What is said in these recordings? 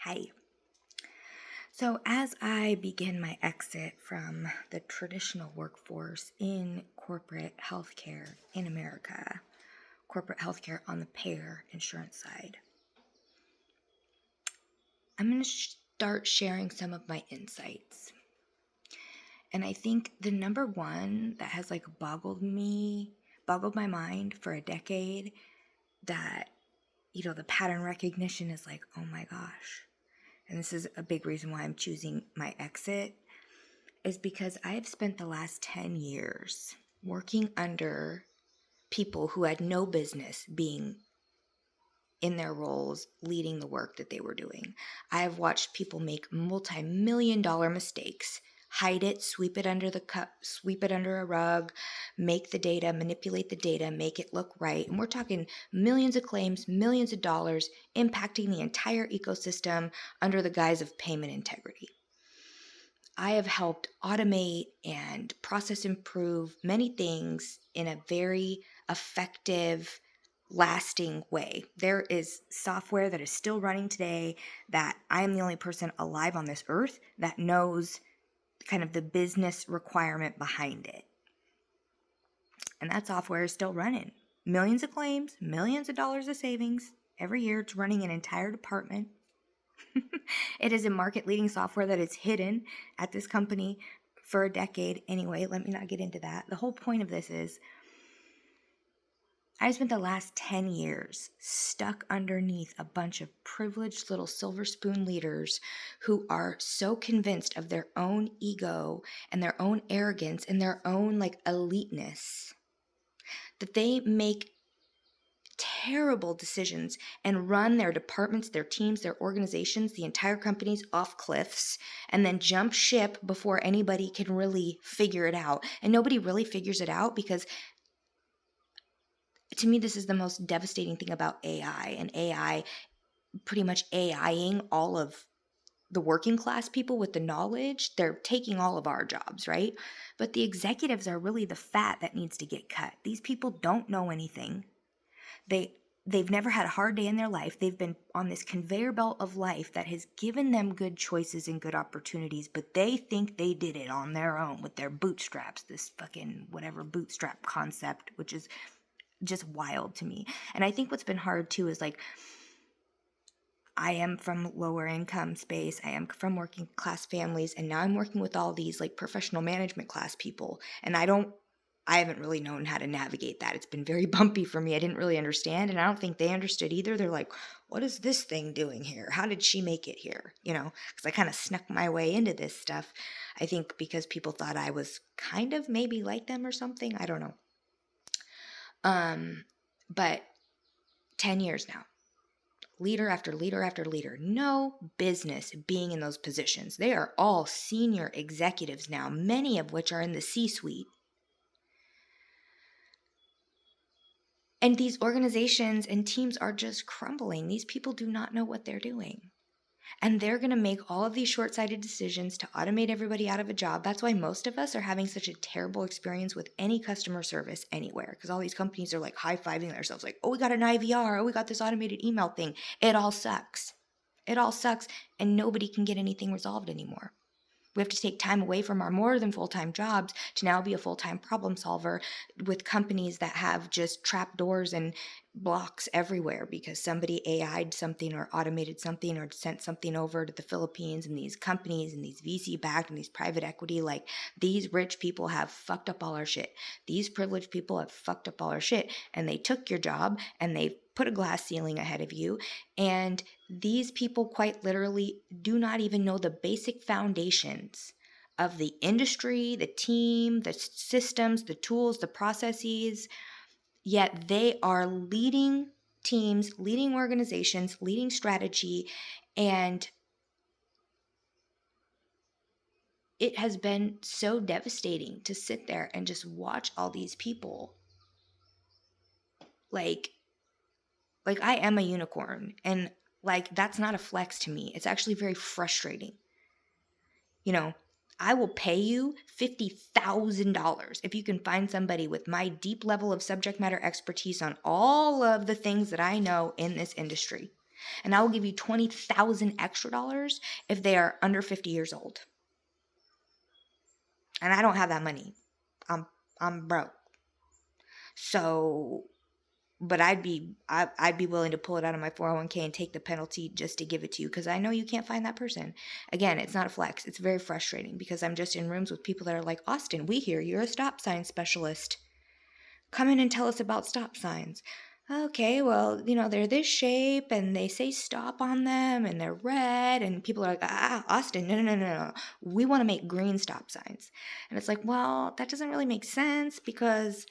Hi. So, as I begin my exit from the traditional workforce in corporate healthcare in America, corporate healthcare on the payer insurance side, I'm going to start sharing some of my insights. And I think the number one that has boggled my mind for a decade, that, the pattern recognition is like, oh my gosh. And this is a big reason why I'm choosing my exit, is because I have spent the last 10 years working under people who had no business being in their roles, leading the work that they were doing. I have watched people make multi-million-dollar mistakes, hide it, sweep it under the cup, sweep it under a rug, make the data, manipulate the data, make it look right. And we're talking millions of claims, millions of dollars, impacting the entire ecosystem under the guise of payment integrity. I have helped automate and process improve many things in a very effective, lasting way. There is software that is still running today that I am the only person alive on this earth that knows kind of the business requirement behind it. And that software is still running. Millions of claims, millions of dollars of savings. Every year it's running an entire department. It is a market-leading software that is hidden at this company for a decade. Anyway, let me not get into that. The whole point of this is I spent the last 10 years stuck underneath a bunch of privileged little silver spoon leaders who are so convinced of their own ego and their own arrogance and their own eliteness that they make terrible decisions and run their departments, their teams, their organizations, the entire companies off cliffs, and then jump ship before anybody can really figure it out. And nobody really figures it out because, to me, this is the most devastating thing about AI, and AI pretty much AIing all of the working class people with the knowledge. They're taking all of our jobs, right? But the executives are really the fat that needs to get cut. These people don't know anything. They've never had a hard day in their life. They've been on this conveyor belt of life that has given them good choices and good opportunities, but they think they did it on their own with their bootstraps, this fucking whatever bootstrap concept, which is just wild to me. And I think what's been hard too is I am from lower income space. I am from working class families, and now I'm working with all these professional management class people, and I haven't really known how to navigate that. It's been very bumpy for me. I didn't really understand, and I don't think they understood either. They're like, what is this thing doing here? How did she make it here? Because I kind of snuck my way into this stuff. I think because people thought I was kind of maybe like them or something. I don't know. But 10 years now. Leader after leader after leader. No business being in those positions. They are all senior executives now, many of which are in the C-suite. And these organizations and teams are just crumbling. These people do not know what they're doing. And they're going to make all of these short-sighted decisions to automate everybody out of a job. That's why most of us are having such a terrible experience with any customer service anywhere, because all these companies are high-fiving themselves like, oh, we got an IVR, oh, we got this automated email thing. It all sucks. It all sucks, and nobody can get anything resolved anymore. We have to take time away from our more than full-time jobs to now be a full-time problem solver with companies that have just trap doors and blocks everywhere because somebody AI'd something or automated something or sent something over to the Philippines, and these companies and these VC-backed and these private equity, these rich people have fucked up all our shit. These privileged people have fucked up all our shit, and they took your job and they put a glass ceiling ahead of you, and these people quite literally do not even know the basic foundations of the industry, the team, the systems, the tools, the processes, yet they are leading teams, leading organizations, leading strategy, and it has been so devastating to sit there and just watch all these people I am a unicorn, and that's not a flex to me. It's actually very frustrating. I will pay you $50,000 if you can find somebody with my deep level of subject matter expertise on all of the things that I know in this industry. And I will give you 20,000 extra dollars if they are under 50 years old. And I don't have that money. I'm broke. So, but I'd be willing to pull it out of my 401k and take the penalty just to give it to you, because I know you can't find that person. Again, it's not a flex. It's very frustrating because I'm just in rooms with people that are like, Austin, we hear you're a stop sign specialist. Come in and tell us about stop signs. Okay, well, they're this shape and they say stop on them and they're red, and people are like, Austin, no. We want to make green stop signs. And it's like, well, that doesn't really make sense because,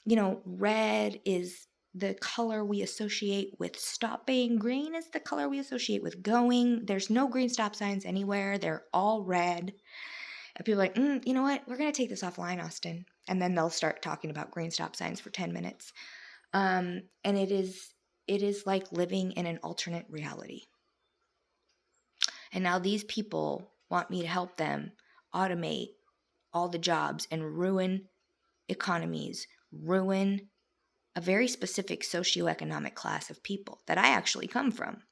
red is the color we associate with stopping. Green is the color we associate with going. There's no green stop signs anywhere. They're all red. And people are like, you know what? We're going to take this offline, Austin. And then they'll start talking about green stop signs for 10 minutes. And it is like living in an alternate reality. And now these people want me to help them automate all the jobs and ruin economies, ruin a very specific socioeconomic class of people that I actually come from.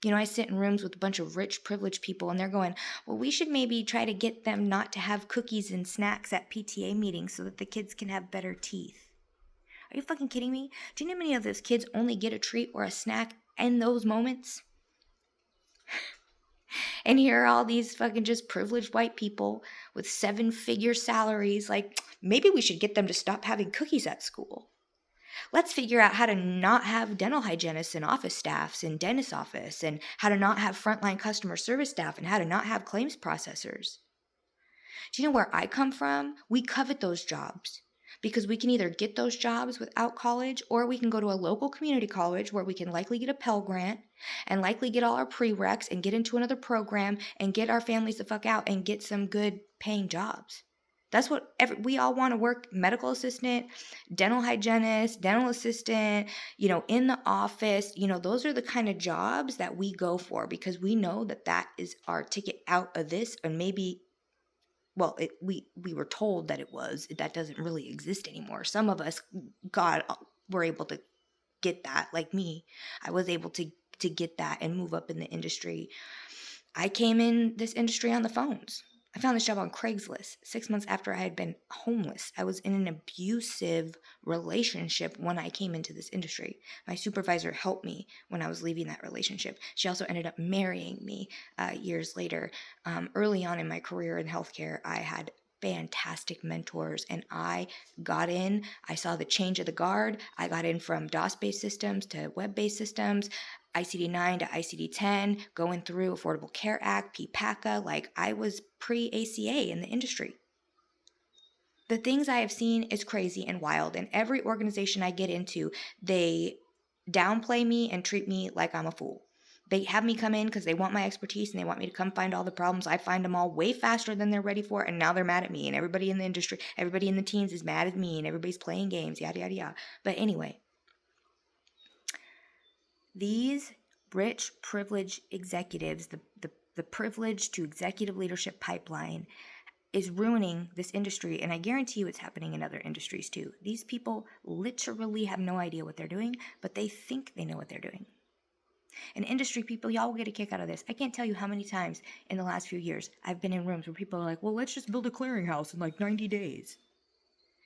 I sit in rooms with a bunch of rich, privileged people, and they're going, well, we should maybe try to get them not to have cookies and snacks at PTA meetings so that the kids can have better teeth. Are you fucking kidding me? Do you know how many of those kids only get a treat or a snack in those moments? And here are all these fucking just privileged white people with 7-figure salaries. Like, maybe we should get them to stop having cookies at school. Let's figure out how to not have dental hygienists and office staffs in dentist office, and how to not have frontline customer service staff, and how to not have claims processors. Do you know where I come from? We covet those jobs because we can either get those jobs without college, or we can go to a local community college where we can likely get a Pell Grant and likely get all our prereqs and get into another program and get our families the fuck out and get some good paying jobs. That's what we all want to work: medical assistant, dental hygienist, dental assistant, in the office. Those are the kind of jobs that we go for because we know that is our ticket out of this. And maybe, well, we were told that that doesn't really exist anymore. Some of us, were able to get that. Like me, I was able to get that and move up in the industry. I came in this industry on the phones. I found this job on Craigslist 6 months after I had been homeless. I was in an abusive relationship when I came into this industry. My supervisor helped me when I was leaving that relationship. She also ended up marrying me years later. Early on in my career in healthcare, I had fantastic mentors, and I got in. I saw the change of the guard. I got in from DOS-based systems to web-based systems, ICD-9 to ICD-10, going through Affordable Care Act, PPACA. Like, I was pre-ACA in the industry. The things I have seen is crazy and wild, and every organization I get into, they downplay me and treat me like I'm a fool. They have me come in because they want my expertise and they want me to come find all the problems. I find them all way faster than they're ready for, and now they're mad at me, and everybody in the industry, everybody in the teams is mad at me, and everybody's playing games, yada, yada, yada. But anyway, these rich, privileged executives, the privilege to executive leadership pipeline is ruining this industry, and I guarantee you it's happening in other industries too. These people literally have no idea what they're doing, but they think they know what they're doing. And industry people, y'all will get a kick out of this. I can't tell you how many times in the last few years I've been in rooms where people are like, well, let's just build a clearinghouse in like 90 days.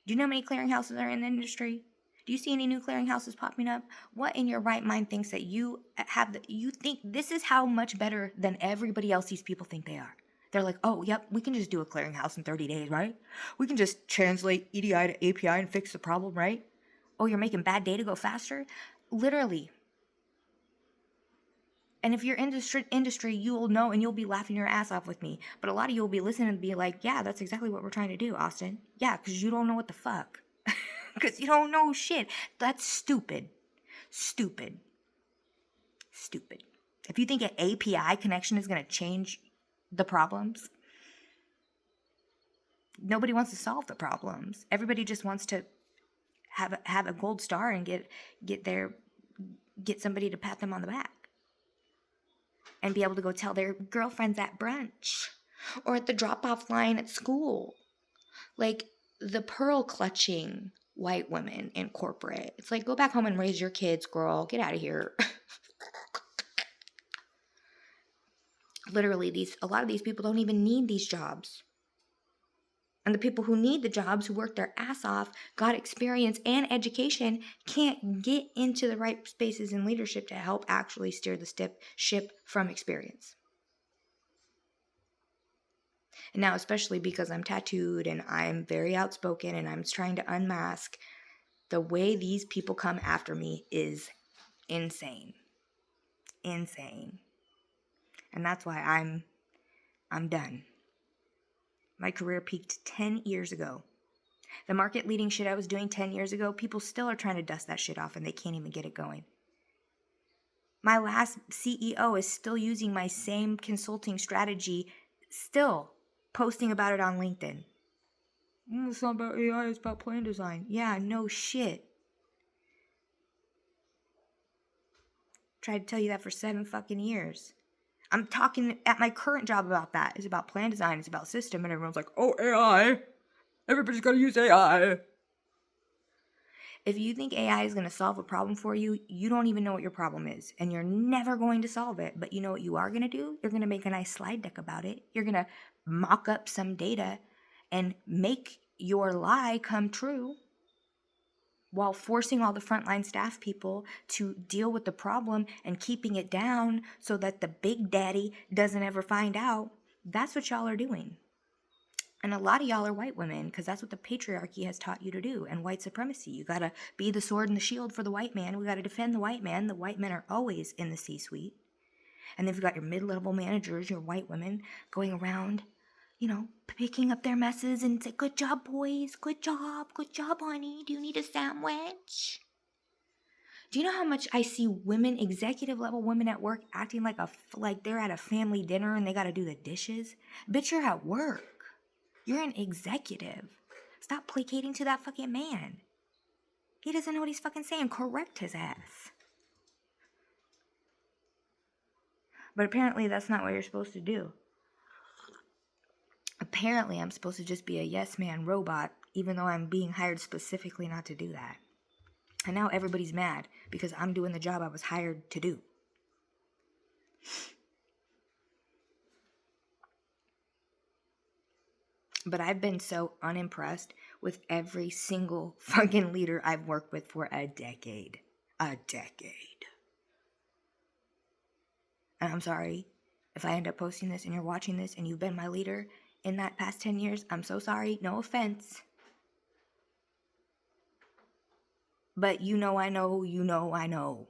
Do you know how many clearinghouses are in the industry? Do you see any new clearinghouses popping up? What in your right mind thinks that you think this is how much better than everybody else these people think they are? They're like, oh, yep, we can just do a clearinghouse in 30 days, right? We can just translate EDI to API and fix the problem, right? Oh, you're making bad data go faster? Literally. And if you're in this industry, you will know, and you'll be laughing your ass off with me. But a lot of you will be listening and be like, yeah, that's exactly what we're trying to do, Austin. Yeah, because you don't know what the fuck. Because you don't know shit. That's stupid. Stupid. Stupid. If you think an API connection is going to change the problems, nobody wants to solve the problems. Everybody just wants to have a gold star and get somebody to pat them on the back. And be able to go tell their girlfriends at brunch or at the drop-off line at school. Like, the pearl clutching white women in corporate. It's like, go back home and raise your kids, girl. Get out of here. Literally, a lot of these people don't even need these jobs. And the people who need the jobs, who work their ass off, got experience and education, can't get into the right spaces in leadership to help actually steer the ship from experience. And now, especially because I'm tattooed and I'm very outspoken and I'm trying to unmask, the way these people come after me is insane. Insane. And that's why I'm done. My career peaked 10 years ago. The market leading shit I was doing 10 years ago, people still are trying to dust that shit off and they can't even get it going. My last CEO is still using my same consulting strategy, still posting about it on LinkedIn. It's not about AI, it's about plan design. Yeah, no shit. Tried to tell you that for 7 fucking years. I'm talking at my current job about that. It's about plan design, it's about system, and everyone's like, oh, AI. Everybody's gotta use AI. If you think AI is going to solve a problem for you, you don't even know what your problem is. And you're never going to solve it. But you know what you are going to do? You're going to make a nice slide deck about it. You're going to mock up some data and make your lie come true while forcing all the frontline staff people to deal with the problem and keeping it down so that the big daddy doesn't ever find out. That's what y'all are doing. And a lot of y'all are white women because that's what the patriarchy has taught you to do, and white supremacy. You got to be the sword and the shield for the white man. We got to defend the white man. The white men are always in the C-suite. And then you've got your mid-level managers, your white women, going around, picking up their messes and say, good job, boys. Good job, honey. Do you need a sandwich? Do you know how much I see women, executive level women at work, acting like they're at a family dinner and they got to do the dishes? Bitch, you're at work. You're an executive. Stop placating to that fucking man. He doesn't know what he's fucking saying. Correct his ass. But apparently that's not what you're supposed to do. Apparently I'm supposed to just be a yes man robot, even though I'm being hired specifically not to do that. And now everybody's mad because I'm doing the job I was hired to do. But I've been so unimpressed with every single fucking leader I've worked with for a decade. A decade. And I'm sorry if I end up posting this and you're watching this and you've been my leader in that past 10 years. I'm so sorry. No offense. But I know.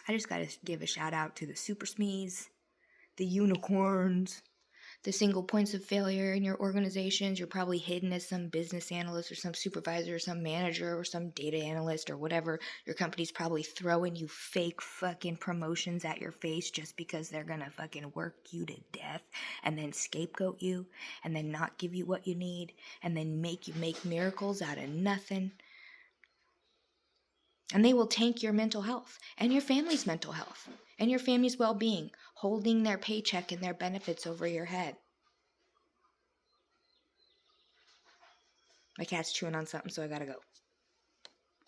I just gotta give a shout out to the super SMEs, the unicorns, the single points of failure in your organizations. You're probably hidden as some business analyst or some supervisor or some manager or some data analyst or whatever. Your company's probably throwing you fake fucking promotions at your face just because they're gonna fucking work you to death and then scapegoat you and then not give you what you need and then make you make miracles out of nothing. And they will tank your mental health and your family's mental health and your family's well-being, holding their paycheck and their benefits over your head. My cat's chewing on something, so I gotta go.